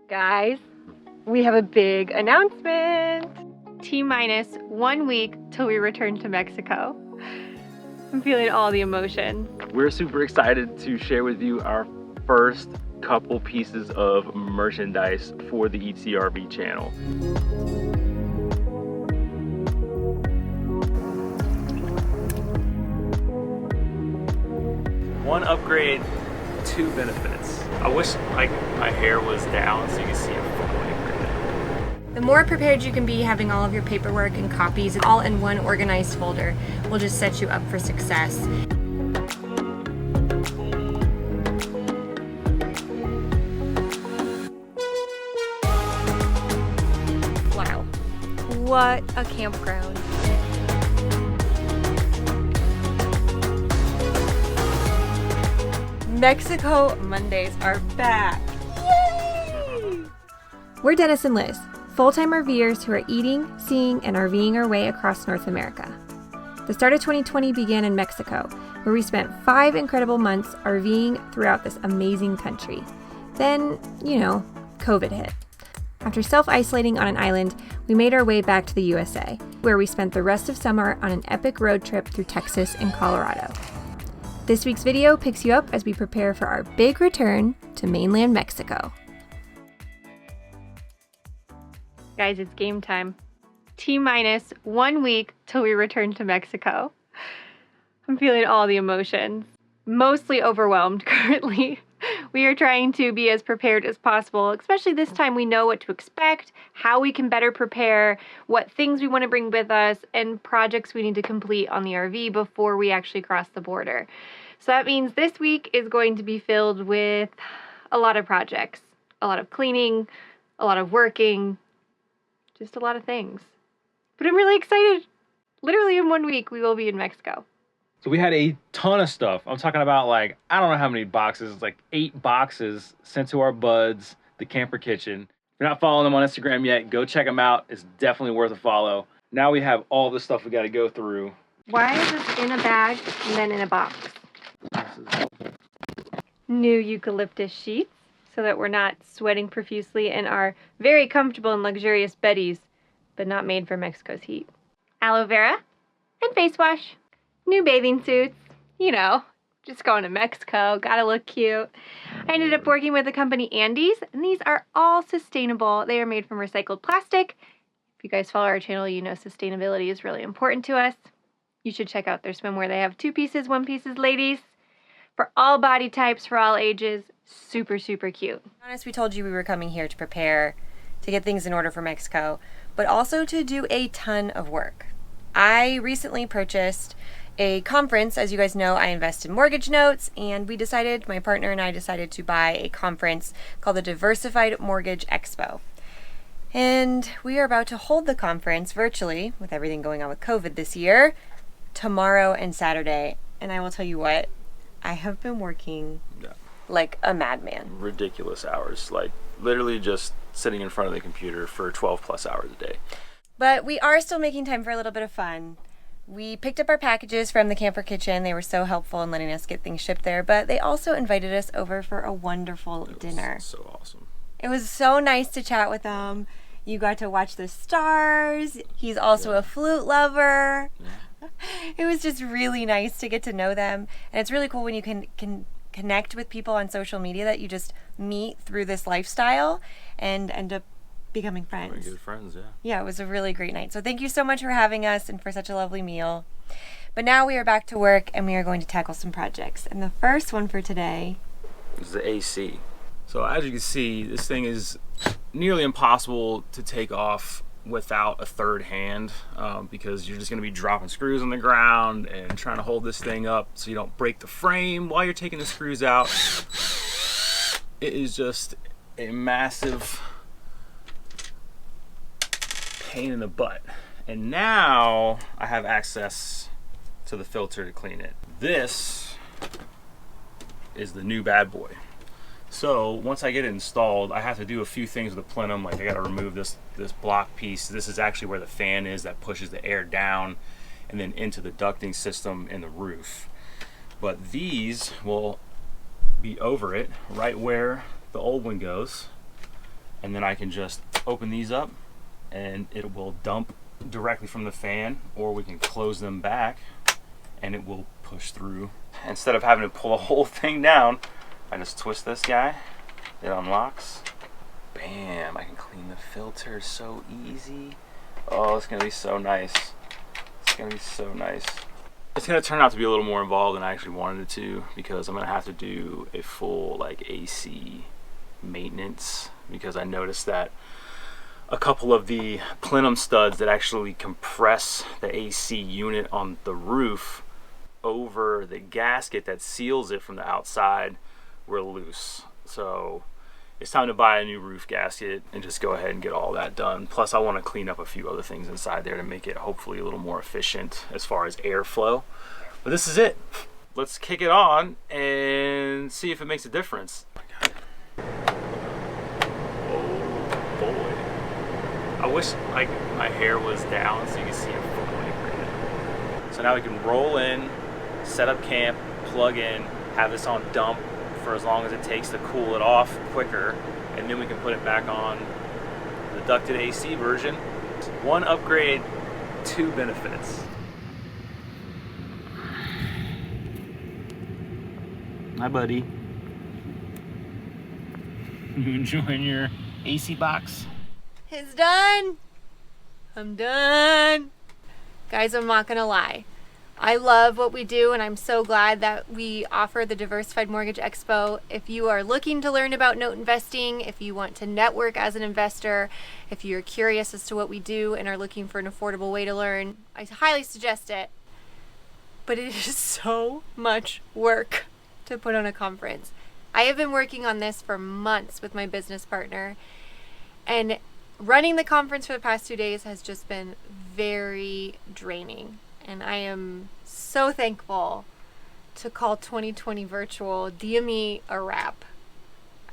Guys, we have a big announcement. T-minus 1 week till we return to Mexico. I'm feeling all the emotions. We're super excited to share with you our first couple pieces of merchandise for the ETRV channel. One upgrade, two benefits. I wish like my hair was down so you can see a full length right now. The more prepared you can be having all of your paperwork and copies all in one organized folder will just set you up for success. Wow, what a campground. Mexico Mondays are back. Yay! We're Dennis and Liz, full-time RVers who are eating, seeing, and RVing our way across North America. The start of 2020 began in Mexico, where we spent 5 incredible months RVing throughout this amazing country. Then, COVID hit. After self-isolating on an island, we made our way back to the USA, where we spent the rest of summer on an epic road trip through Texas and Colorado. This week's video picks you up as we prepare for our big return to mainland Mexico. Guys, it's game time. T-minus 1 week till we return to Mexico. I'm feeling all the emotions. Mostly overwhelmed currently. We are trying to be as prepared as possible, especially this time we know what to expect, how we can better prepare, what things we want to bring with us, and projects we need to complete on the RV before we actually cross the border. So that means this week is going to be filled with a lot of projects, a lot of cleaning, a lot of working, just a lot of things. But I'm really excited. Literally in 1 week, we will be in Mexico. So we had a ton of stuff. I'm talking about like, I don't know how many boxes, like 8 boxes sent to our buds, the Camper Kitchen. If you're not following them on Instagram yet, go check them out. It's definitely worth a follow. Now we have all the stuff we got to go through. Why is this in a bag and then in a box? New eucalyptus sheets so that we're not sweating profusely in our very comfortable and luxurious beddies, but not made for Mexico's heat. Aloe vera and face wash. New bathing suits, just going to Mexico, gotta look cute. I ended up working with the company Andes, and these are all sustainable. They are made from recycled plastic. If you guys follow our channel, you know sustainability is really important to us. You should check out their swimwear. They have 2 pieces, 1 pieces, ladies. For all body types, for all ages. Super, super cute. Honest, we told you we were coming here to prepare, to get things in order for Mexico, but also to do a ton of work. I recently purchased a conference. As you guys know, I invest in mortgage notes, and my partner and I decided to buy a conference called the Diversified Mortgage Expo. And we are about to hold the conference virtually, with everything going on with COVID this year, tomorrow and Saturday. And I will tell you what, I have been working like a madman. Ridiculous hours, like literally just sitting in front of the computer for 12 plus hours a day. But we are still making time for a little bit of fun. We picked up our packages from the Camper Kitchen. They were so helpful in letting us get things shipped there, but they also invited us over for a wonderful dinner. So awesome. It was so nice to chat with them. You got to watch the stars. He's also a flute lover. Yeah. It was just really nice to get to know them. And it's really cool when you can connect with people on social media that you just meet through this lifestyle and end up becoming friends. Very good friends, yeah. Yeah, it was a really great night. So thank you so much for having us and for such a lovely meal. But now we are back to work and we are going to tackle some projects. And the first one for today is the AC. So as you can see, this thing is nearly impossible to take off without a third hand because you're just going to be dropping screws on the ground and trying to hold this thing up so you don't break the frame while you're taking the screws out. It is just a massive pain in the butt. And now I have access to the filter to clean it. This is the new bad boy. So once I get it installed, I have to do a few things with the plenum. Like I got to remove this block piece. This is actually where the fan is that pushes the air down and then into the ducting system in the roof. But these will be over it, right where the old one goes. and then I can just open these up and it will dump directly from the fan, or we can close them back and it will push through. Instead of having to pull the whole thing down, I just twist this guy, it unlocks, bam, I can clean the filter so easy. Oh, it's gonna be so nice. It's gonna be so nice. It's gonna turn out to be a little more involved than I actually wanted it to, because I'm gonna have to do a full like AC maintenance, because I noticed that a couple of the plenum studs that actually compress the AC unit on the roof over the gasket that seals it from the outside were loose. So it's time to buy a new roof gasket and just go ahead and get all that done. Plus I want to clean up a few other things inside there to make it hopefully a little more efficient as far as airflow. But this is it. Let's kick it on and see if it makes a difference. I wish like my hair was down so you can see it fully right now. So now we can roll in, set up camp, plug in, have this on dump for as long as it takes to cool it off quicker, and then we can put it back on the ducted AC version. One upgrade, two benefits. Hi buddy. You enjoying your AC box? It's done. I'm done. Guys, I'm not gonna lie. I love what we do, and I'm so glad that we offer the Diversified Mortgage Expo. If you are looking to learn about note investing, if you want to network as an investor, if you're curious as to what we do and are looking for an affordable way to learn, I highly suggest it. But it is so much work to put on a conference. I have been working on this for months with my business partner, and running the conference for the past 2 days has just been very draining. And I am so thankful to call 2020 virtual DME a wrap.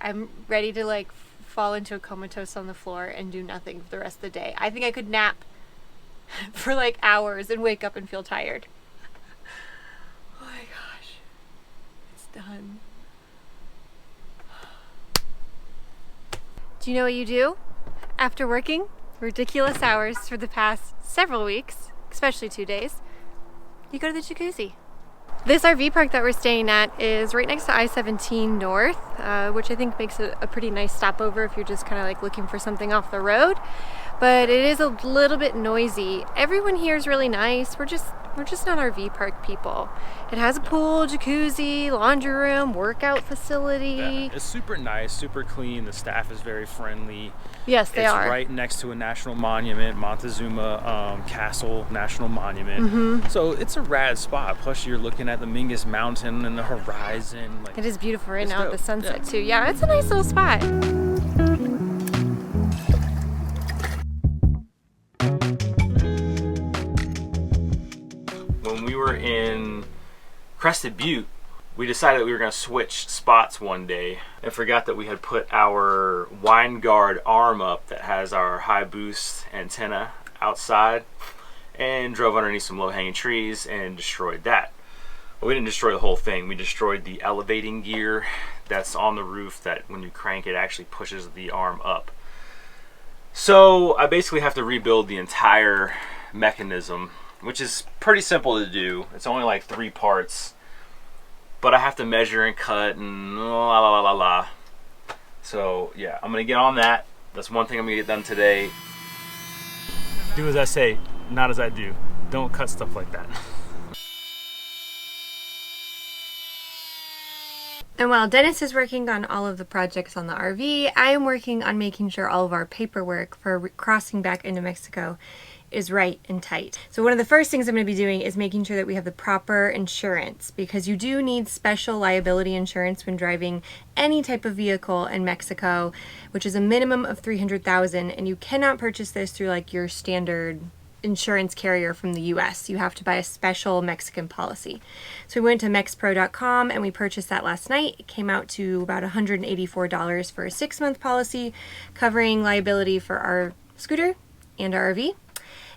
I'm ready to like fall into a comatose on the floor and do nothing for the rest of the day. I think I could nap for like hours and wake up and feel tired. Oh my gosh, it's done. Do you know what you do after working ridiculous hours for the past several weeks, especially 2 days? You go to the jacuzzi. This RV park that we're staying at is right next to I-17 North, which I think makes it a pretty nice stopover if you're just kind of like looking for something off the road. But it is a little bit noisy. Everyone here is really nice. We're just not RV park people. It has a pool, jacuzzi, laundry room, workout facility. Yeah, it's super nice, super clean. The staff is very friendly. Yes, they are. It's right next to a national monument, Montezuma Castle National Monument. So it's a rad spot. Plus you're looking at the Mingus Mountain and the horizon. Like, it is beautiful right now dope. at the sunset too. Yeah, it's a nice little spot. When we were in Crested Butte, we decided we were going to switch spots one day and forgot that we had put our Winegard arm up that has our high boost antenna outside, and drove underneath some low-hanging trees and destroyed that. But we didn't destroy the whole thing. We destroyed the elevating gear that's on the roof that when you crank it actually pushes the arm up. So I basically have to rebuild the entire mechanism, which is pretty simple to do. It's only like 3 parts. But I have to measure and cut and la la la la la. So yeah, I'm gonna get on that. That's one thing I'm gonna get done today. Do as I say, not as I do. Don't cut stuff like that. And while Dennis is working on all of the projects on the RV, I am working on making sure all of our paperwork for crossing back into Mexico is right and tight. So one of the first things I'm going to be doing is making sure that we have the proper insurance, because you do need special liability insurance when driving any type of vehicle in Mexico, which is a minimum of $300,000, and you cannot purchase this through like your standard insurance carrier from the US. You have to buy a special Mexican policy. So we went to Mexpro.com and we purchased that last night. It came out to about $184 for a 6-month policy covering liability for our scooter and our RV.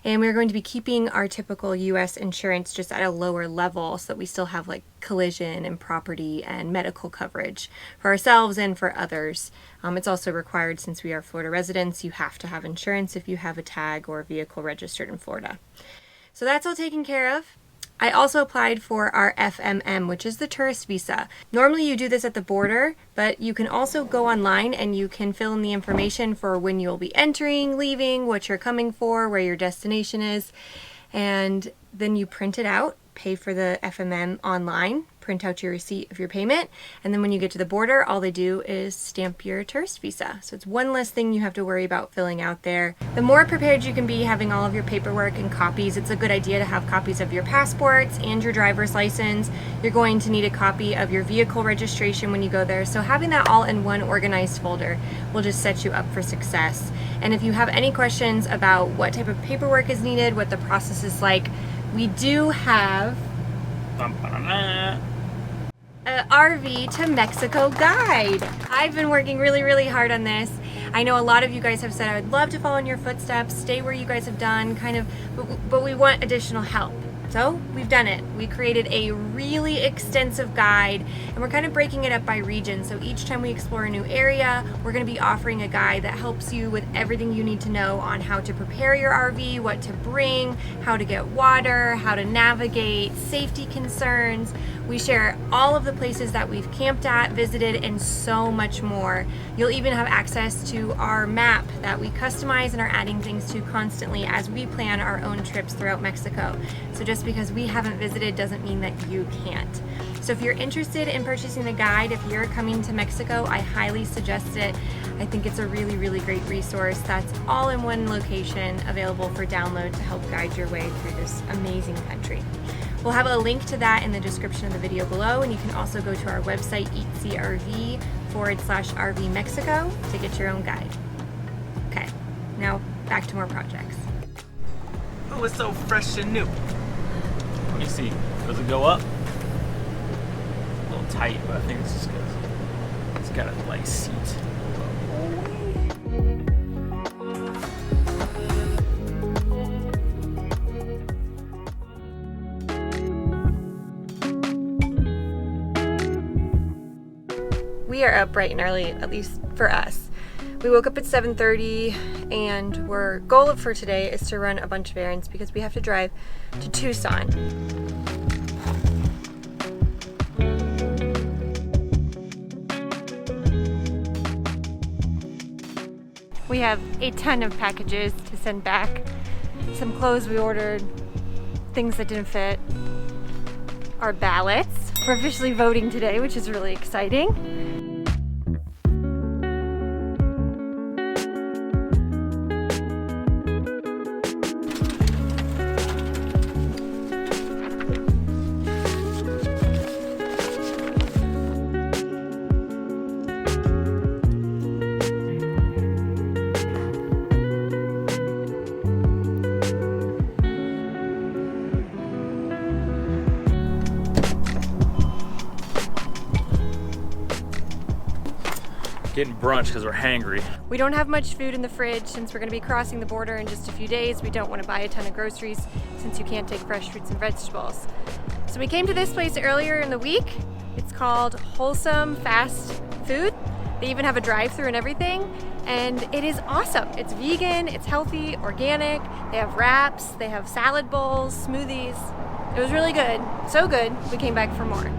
And we're going to be keeping our typical US insurance just at a lower level so that we still have like collision and property and medical coverage for ourselves and for others. It's also required since we are Florida residents. You have to have insurance if you have a tag or a vehicle registered in Florida. So that's all taken care of. I also applied for our FMM, which is the tourist visa. Normally you do this at the border, but you can also go online and you can fill in the information for when you'll be entering, leaving, what you're coming for, where your destination is, and then you print it out, pay for the FMM online, print out your receipt of your payment, and then when you get to the border, all they do is stamp your tourist visa. So it's one less thing you have to worry about filling out there. The more prepared you can be having all of your paperwork and copies, it's a good idea to have copies of your passports and your driver's license. You're going to need a copy of your vehicle registration when you go there. So having that all in one organized folder will just set you up for success. And if you have any questions about what type of paperwork is needed, what the process is like, we do have an RV to Mexico guide. I've been working really hard on this. I know a lot of you guys have said I would love to follow in your footsteps, stay where you guys have done, but we want additional help. So we've done it. We created a really extensive guide and we're kind of breaking it up by region. So each time we explore a new area, we're going to be offering a guide that helps you with everything you need to know on how to prepare your RV, what to bring, how to get water, how to navigate, safety concerns. We share all of the places that we've camped at, visited, and so much more. You'll even have access to our map that we customize and are adding things to constantly as we plan our own trips throughout Mexico. So just because we haven't visited doesn't mean that you can't. So if you're interested in purchasing the guide, if you're coming to Mexico, I highly suggest it. I think it's a really great resource that's all in one location, available for download to help guide your way through this amazing country. We'll have a link to that in the description of the video below, and you can also go to our website, eatcrv/RV Mexico, to get your own guide. Okay, now back to more projects. Oh, it's so fresh and new. Let me see. Does it go up? A little tight, but I think it's just because it's got a nice seat. We are up bright and early, at least for us. We woke up at 7:30 and our goal for today is to run a bunch of errands because we have to drive to Tucson. We have a ton of packages to send back. Some clothes we ordered, things that didn't fit, our ballots. We're officially voting today, which is really exciting. Getting brunch because we're hangry. We don't have much food in the fridge since we're going to be crossing the border in just a few days. We don't want to buy a ton of groceries since you can't take fresh fruits and vegetables. So we came to this place earlier in the week. It's called Wholesome Fast Food. They even have a drive-thru and everything, and it is awesome. It's vegan, it's healthy, organic. They have wraps, they have salad bowls, smoothies. It was really good. So good, we came back for more.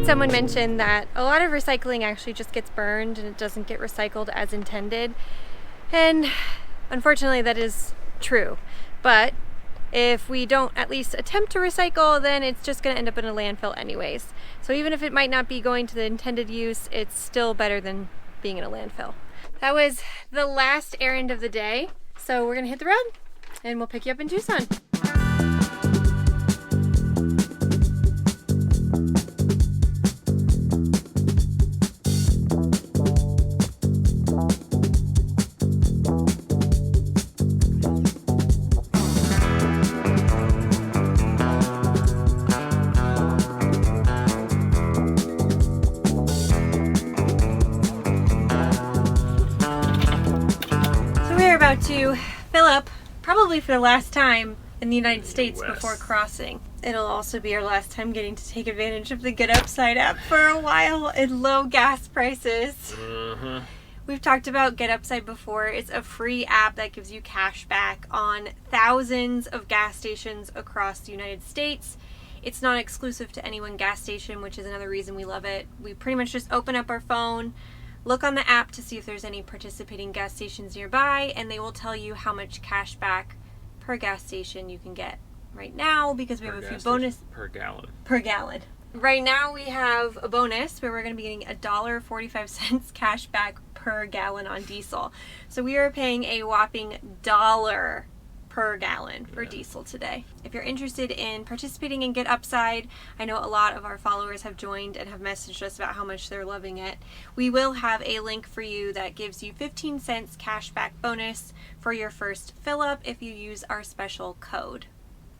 Someone mentioned that a lot of recycling actually just gets burned and it doesn't get recycled as intended. And unfortunately that is true. But if we don't at least attempt to recycle, then it's just going to end up in a landfill anyways. So even if it might not be going to the intended use, it's still better than being in a landfill. That was the last errand of the day. So we're going to hit the road and we'll pick you up in Tucson. about to fill up, probably for the last time in the United States West. before crossing. It'll also be our last time getting to take advantage of the GetUpside app for a while and low gas prices. We've talked about GetUpside before. It's a free app that gives you cash back on thousands of gas stations across the United States. It's not exclusive to any one gas station, which is another reason we love it. We pretty much just open up our phone, look on the app to see if there's any participating gas stations nearby, and they will tell you how much cash back per gas station you can get. Right now, because we have a few bonus per gallon. Per gallon. Right now we have a bonus where we're going to be getting $1.45 cash back per gallon on diesel. So we are paying a whopping $1 per gallon for diesel today. If you're interested in participating in GetUpside, I know a lot of our followers have joined and have messaged us about how much they're loving it. We will have a link for you that gives you 15 cents cash back bonus for your first fill up if you use our special code.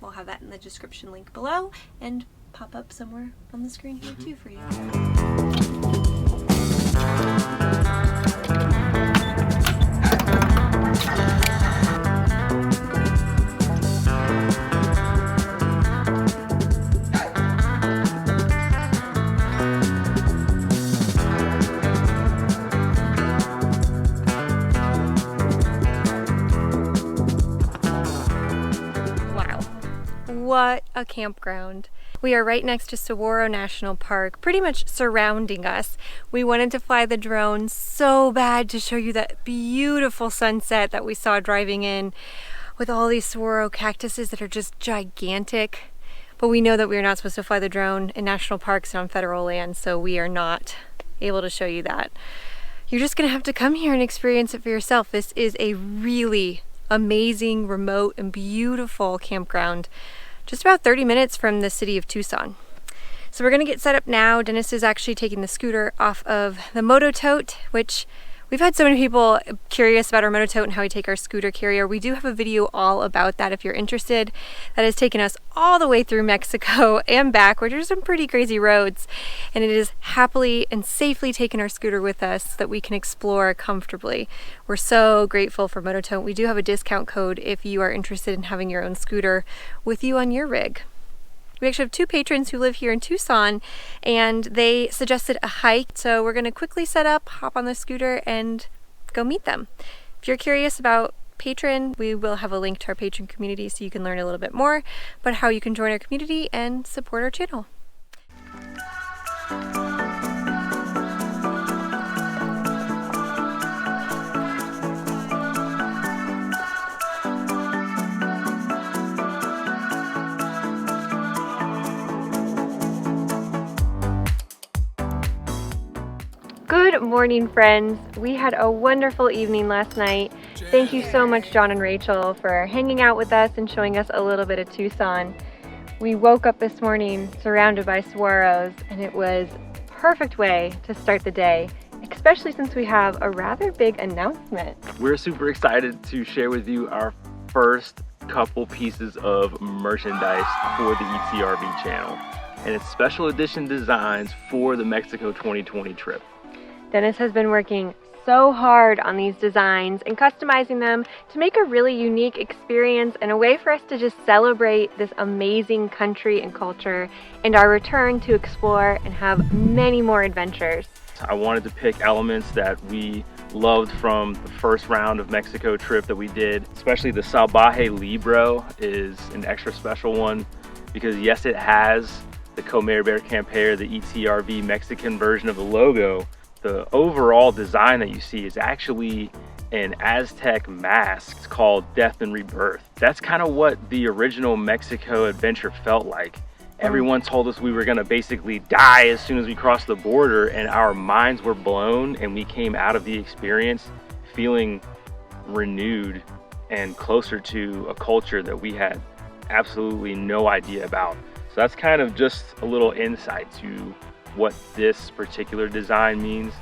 We'll have that in the description link below and pop up somewhere on the screen here too for you. What a campground. We are right next to Saguaro National Park, pretty much surrounding us. We wanted to fly the drone so bad to show you that beautiful sunset that we saw driving in with all these saguaro cactuses that are just gigantic. But we know that we are not supposed to fly the drone in national parks and on federal land, so we are not able to show you that. You're just gonna have to come here and experience it for yourself. This is a really amazing, remote, and beautiful campground. Just about 30 minutes from the city of Tucson. So we're gonna get set up now. Dennis is actually taking the scooter off of the Moto Tote, which we've had so many people curious about our Moto Tote and how we take our scooter carrier. We do have a video all about that if you're interested. That has taken us all the way through Mexico and back, which are some pretty crazy roads. And it is happily and safely taken our scooter with us so that we can explore comfortably. We're so grateful for Moto Tote. We do have a discount code if you are interested in having your own scooter with you on your rig. We actually have two patrons who live here in Tucson and they suggested a hike. So we're gonna quickly set up, hop on the scooter and go meet them. If you're curious about Patron, we will have a link to our Patron community so you can learn a little bit more about how you can join our community and support our channel. Good morning, friends. We had a wonderful evening last night. Thank you so much, John and Rachel, for hanging out with us and showing us a little bit of Tucson. We woke up this morning surrounded by saguaros, and it was a perfect way to start the day, especially since we have a rather big announcement. We're super excited to share with you our first couple pieces of merchandise for the ETRV channel, and it's special edition designs for the Mexico 2020 trip. Dennis has been working so hard on these designs and customizing them to make a really unique experience and a way for us to just celebrate this amazing country and culture and our return to explore and have many more adventures. I wanted to pick elements that we loved from the first round of Mexico trip that we did. Especially the Salvaje Libro is an extra special one because yes, it has the Comer Bear Camper, the ETRV Mexican version of the logo. The overall design that you see is actually an Aztec mask. It's called Death and Rebirth. That's kind of what the original Mexico adventure felt like. Everyone told us we were gonna basically die as soon as we crossed the border, and our minds were blown and we came out of the experience feeling renewed and closer to a culture that we had absolutely no idea about. So that's kind of just a little insight to what this particular design means.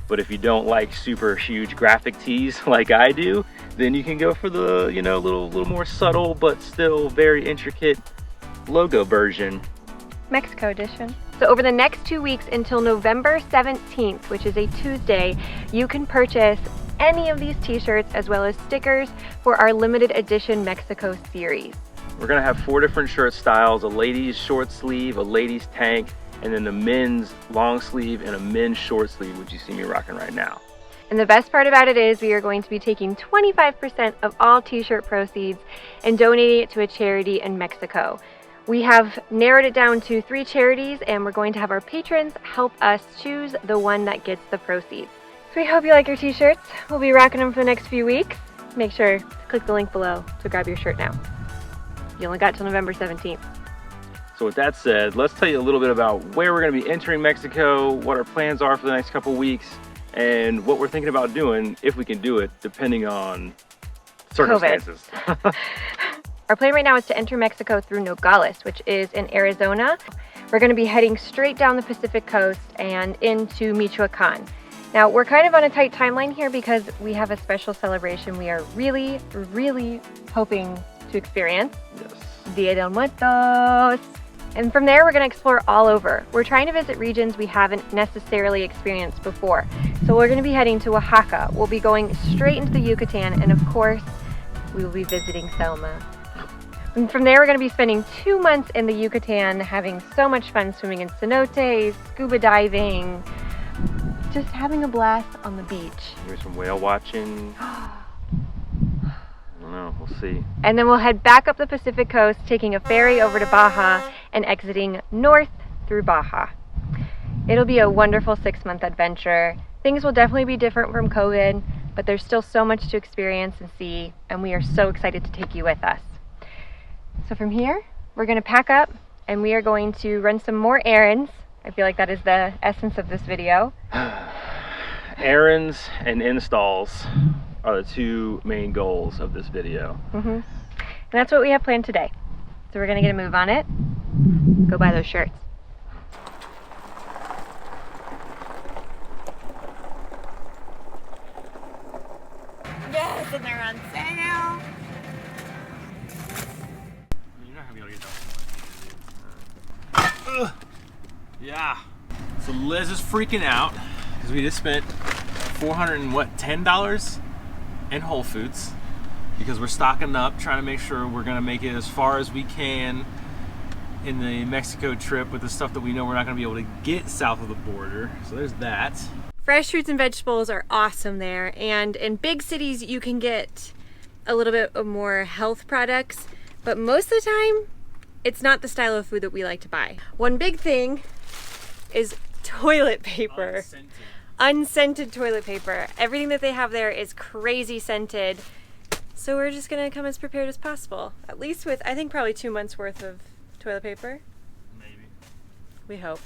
But if you don't like super huge graphic tees like I do, then you can go for the, you know, little more subtle but still very intricate logo version. Mexico edition. So over the next 2 weeks until November 17th, which is a Tuesday, you can purchase any of these t-shirts as well as stickers for our limited edition Mexico series. We're gonna have 4 different shirt styles: a ladies short sleeve, a ladies tank, and then the men's long sleeve and a men's short sleeve, which you see me rocking right now. And the best part about it is we are going to be taking 25% of all t-shirt proceeds and donating it to a charity in Mexico. We have narrowed it down to 3 charities, and we're going to have our patrons help us choose the one that gets the proceeds. So we hope you like your t-shirts. We'll be rocking them for the next few weeks. Make sure to click the link below to grab your shirt now. You only got till November 17th. So with that said, let's tell you a little bit about where we're gonna be entering Mexico, what our plans are for the next couple weeks, and what we're thinking about doing, if we can do it, depending on circumstances. Our plan right now is to enter Mexico through Nogales, which is in Arizona. We're going to be heading straight down the Pacific coast and into Michoacan. Now, we're kind of on a tight timeline here because we have a special celebration we are really, really hoping to experience. Yes. Dia de Muertos. And from there, we're going to explore all over. We're trying to visit regions we haven't necessarily experienced before. So we're going to be heading to Oaxaca. We'll be going straight into the Yucatan, and of course, we will be visiting Selma. And from there, we're going to be spending 2 months in the Yucatan, having so much fun swimming in cenotes, scuba diving, just having a blast on the beach. Maybe some whale watching. I don't know, we'll see. And then we'll head back up the Pacific coast, taking a ferry over to Baja and exiting north through Baja. It'll be a wonderful 6-month adventure. Things will definitely be different from COVID, but there's still so much to experience and see, and we are so excited to take you with us. So from here, we're going to pack up and we are going to run some more errands. I feel like that is the essence of this video. Errands and installs are the 2 main goals of this video. And that's what we have planned today. So we're going to get a move on it. Go buy those shirts. Yes, and they're on sale. Yeah. So Liz is freaking out because we just spent $410 in WholeFoods because we're stocking up, trying to make sure we're gonna make it as far as we can in the Mexico trip with the stuff that we know we're not gonna be able to get south of the border. So there's that. Fresh fruits and vegetables are awesome there, and in big cities you can get a little bit of more health products, but most of the time it's not the style of food that we like to buy. One big thing is toilet paper. Unscented toilet paper. Everything that they have there is crazy scented. So we're just gonna come as prepared as possible. At least with, I think, probably 2 months worth of toilet paper. Maybe. We hope.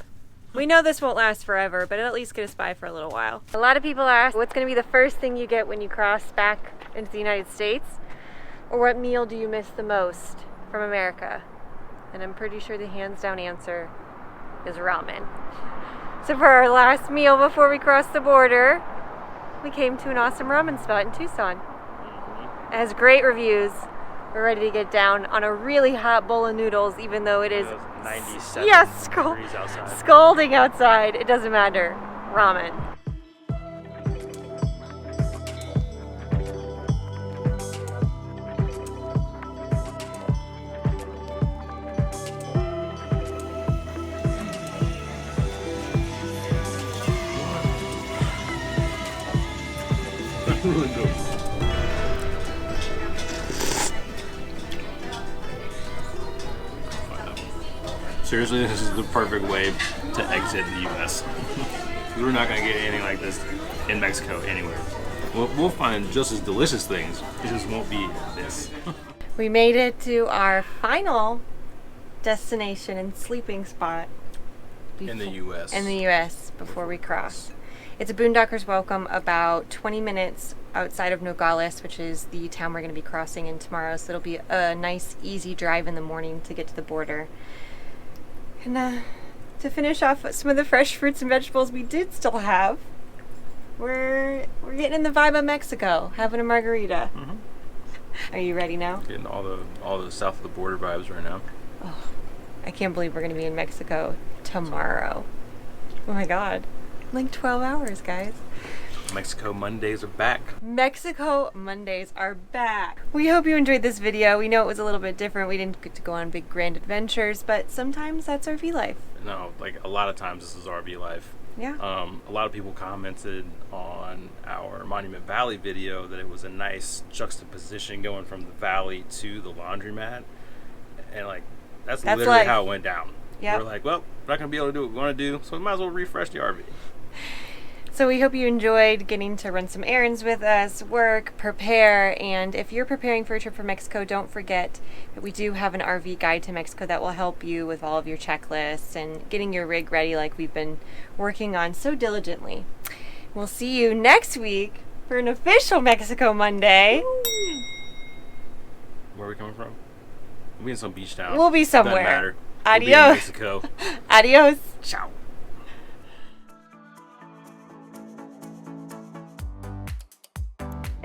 We know this won't last forever, but it'll at least get us by for a little while. A lot of people ask, what's gonna be the first thing you get when you cross back into the United States? Or what meal do you miss the most from America? And I'm pretty sure the hands down answer is ramen. So for our last meal before we crossed the border, we came to an awesome ramen spot in Tucson. It has great reviews. We're ready to get down on a really hot bowl of noodles, even though it is 97 degrees outside. Scalding outside. It doesn't matter. Ramen. Seriously, this is the perfect way to exit the U.S. We're not going to get anything like this in Mexico anywhere. We'll find just as delicious things. It just won't be this. We made it to our final destination and sleeping spot. In the U.S. In the U.S. before we cross. It's a boondocker's welcome about 20 minutes outside of Nogales, which is the town we're going to be crossing in tomorrow. So it'll be a nice, easy drive in the morning to get to the border. And to finish off some of the fresh fruits and vegetables we did still have, we're getting in the vibe of Mexico, having a margarita. Mm-hmm. Are you ready now? Getting all the south of the border vibes right now. Oh, I can't believe we're going to be in Mexico tomorrow. Oh my God. Like 12 hours, guys. Mexico Mondays are back. Mexico Mondays are back. We hope you enjoyed this video. We know it was a little bit different. We didn't get to go on big grand adventures, but sometimes that's RV life. No, like a lot of times this is RV life. Yeah. A lot of people commented on our Monument Valley video that it was a nice juxtaposition going from the valley to the laundromat. And like, that's literally life. how it went down. Yep. We're like, well, we're not going to be able to do what we want to do, so we might as well refresh the RV. So we hope you enjoyed getting to run some errands with us, work, prepare, and if you're preparing for a trip for Mexico, don't forget that we do have an RV guide to Mexico that will help you with all of your checklists and getting your rig ready like we've been working on so diligently. We'll see you next week for an official Mexico Monday. Where are we coming from? We'll be in some beach town. We'll be somewhere. Doesn't matter. Adios. We'll be in Mexico. Adios. Ciao.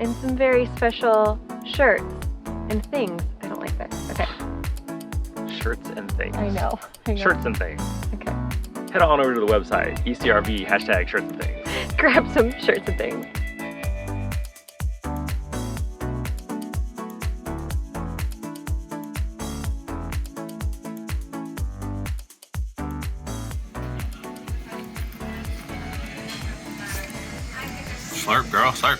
And some very special shirts and things. I don't like that. Okay. Shirts and things. I know. Shirts and things. Okay. Head on over to the website, ECRV, # shirts and things. Grab some shirts and things. Slurp, girl, slurp.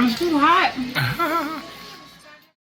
It's too hot.